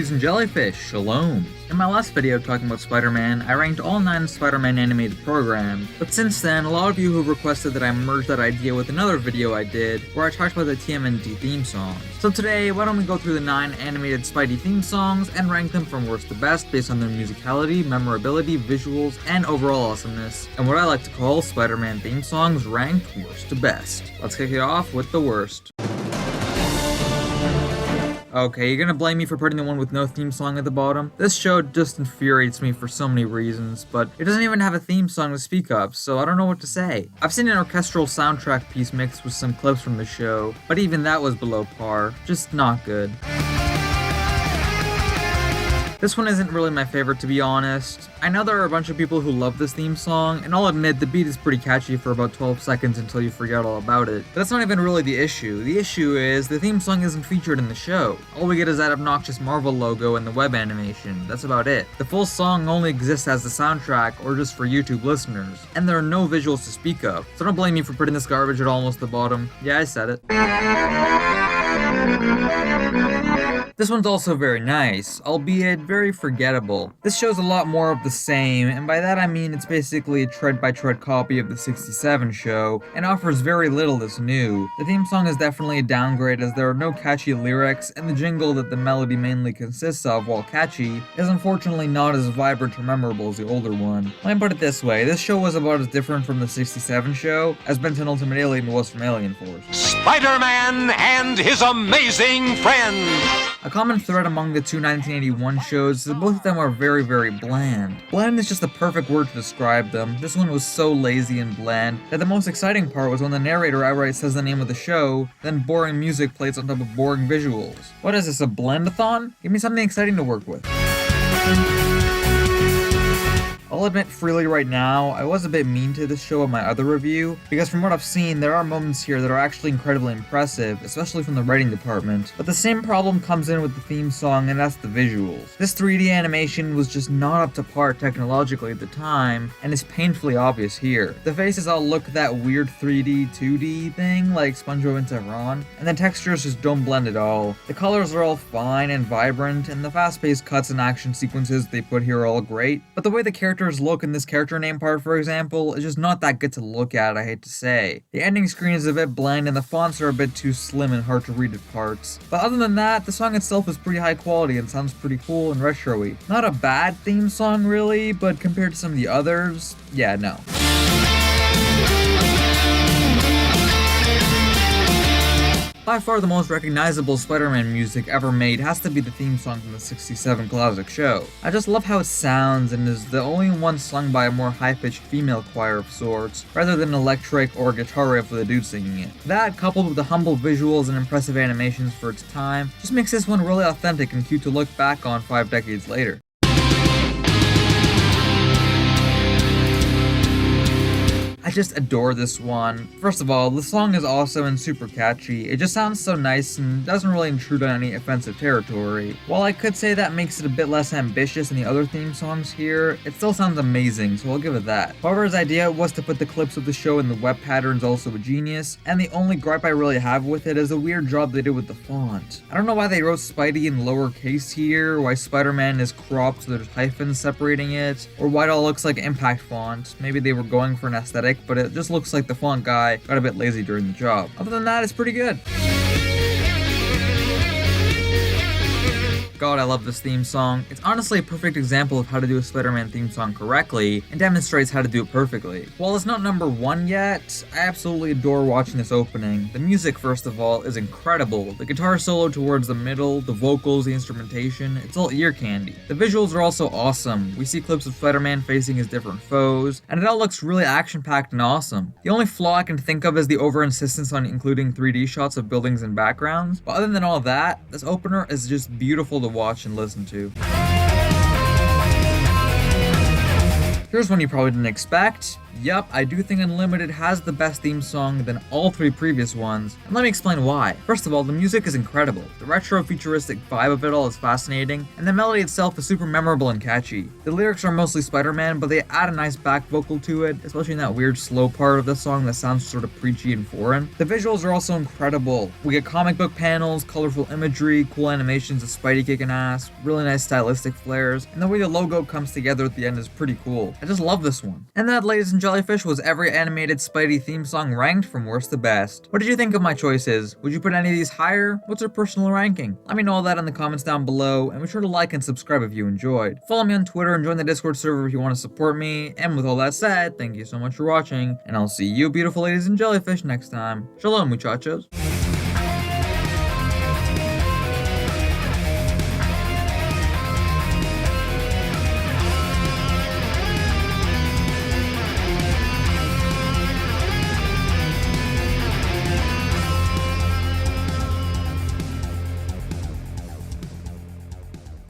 Sweeties and Jellyfish, Shalom! In my last video talking about Spider-Man, I ranked all 9 Spider-Man animated programs, but since then, a lot of you have requested that I merge that idea with another video I did, where I talked about the TMNT theme songs. So today, why don't we go through the 9 animated Spidey theme songs and rank them from worst to best based on their musicality, memorability, visuals, and overall awesomeness, and what I like to call Spider-Man theme songs ranked worst to best. Let's kick it off with the worst. Okay, you're gonna blame me for putting the one with no theme song at the bottom? This show just infuriates me for so many reasons, but it doesn't even have a theme song to speak of, so I don't know what to say. I've seen an orchestral soundtrack piece mixed with some clips from the show, but even that was below par. Just not good. This one isn't really my favorite, to be honest. I know there are a bunch of people who love this theme song, and I'll admit the beat is pretty catchy for about 12 seconds until you forget all about it. But that's not even really the issue. The issue is the theme song isn't featured in the show. All we get is that obnoxious Marvel logo and the web animation. That's about it. The full song only exists as the soundtrack or just for YouTube listeners, and there are no visuals to speak of. So don't blame me for putting this garbage at almost the bottom. Yeah, I said it. This one's also very nice, albeit very forgettable. This shows a lot more of the same, and by that I mean it's basically a tread-by-tread copy of the 67 show, and offers very little that's new. The theme song is definitely a downgrade as there are no catchy lyrics, and the jingle that the melody mainly consists of, while catchy, is unfortunately not as vibrant or memorable as the older one. Let me put it this way, this show was about as different from the 67 show as Benton Ultimate Alien was from Alien Force. Spider-Man and his amazing friends! A common thread among the two 1981 shows is that both of them are very, very bland. Bland is just the perfect word to describe them. This one was so lazy and bland that the most exciting part was when the narrator outright says the name of the show, then boring music plays on top of boring visuals. What is this, a blendathon? Give me something exciting to work with. I'll admit freely right now, I was a bit mean to this show in my other review, because from what I've seen, there are moments here that are actually incredibly impressive, especially from the writing department. But the same problem comes in with the theme song, and that's the visuals. This 3D animation was just not up to par technologically at the time, and is painfully obvious here. The faces all look that weird 3D, 2D thing, like SpongeBob and Tehran, and the textures just don't blend at all. The colors are all fine and vibrant, and the fast-paced cuts and action sequences they put here are all great, but the way the characters look in this character name part, for example, is just not that good to look at, I hate to say. The ending screen is a bit bland and the fonts are a bit too slim and hard to read at parts. But other than that, the song itself is pretty high quality and sounds pretty cool and retro-y. Not a bad theme song really, but compared to some of the others, yeah, no. By far the most recognizable Spider-Man music ever made has to be the theme song from the 67 classic show. I just love how it sounds and is the only one sung by a more high-pitched female choir of sorts, rather than an electric or guitar riff with a dude singing it. That, coupled with the humble visuals and impressive animations for its time, just makes this one really authentic and cute to look back on 5 decades later. I just adore this one. First of all, the song is awesome and super catchy. It just sounds so nice and doesn't really intrude on any offensive territory. While I could say that makes it a bit less ambitious than the other theme songs here, it still sounds amazing, so I'll give it that. However, his idea was to put the clips of the show in the web patterns also a genius, and the only gripe I really have with it is the weird job they did with the font. I don't know why they wrote Spidey in lowercase here, why Spider-Man is cropped so there's hyphens separating it, or why it all looks like impact font. Maybe they were going for an aesthetic, but it just looks like the font guy got a bit lazy during the job. Other than that, it's pretty good. God, I love this theme song. It's honestly a perfect example of how to do a Spider-Man theme song correctly, and demonstrates how to do it perfectly. While it's not number 1 yet, I absolutely adore watching this opening. The music, first of all, is incredible. The guitar solo towards the middle, the vocals, the instrumentation, it's all ear candy. The visuals are also awesome. We see clips of Spider-Man facing his different foes, and it all looks really action-packed and awesome. The only flaw I can think of is the over-insistence on including 3D shots of buildings and backgrounds, but other than all that, this opener is just beautiful to watch and listen to. Here's one you probably didn't expect. Yup, I do think Unlimited has the best theme song than all 3 previous ones, and let me explain why. First of all, the music is incredible. The retro futuristic vibe of it all is fascinating, and the melody itself is super memorable and catchy. The lyrics are mostly Spider-Man, but they add a nice back vocal to it, especially in that weird slow part of the song that sounds sort of preachy and foreign. The visuals are also incredible. We get comic book panels, colorful imagery, cool animations of Spidey kicking ass, really nice stylistic flares, and the way the logo comes together at the end is pretty cool. I just love this one. And that, ladies and Jellyfish, was every animated Spidey theme song ranked from worst to best. What did you think of my choices? Would you put any of these higher? What's your personal ranking? Let me know all that in the comments down below, and be sure to like and subscribe if you enjoyed. Follow me on Twitter and join the Discord server if you want to support me, and with all that said, thank you so much for watching, and I'll see you beautiful ladies and jellyfish next time. Shalom, muchachos.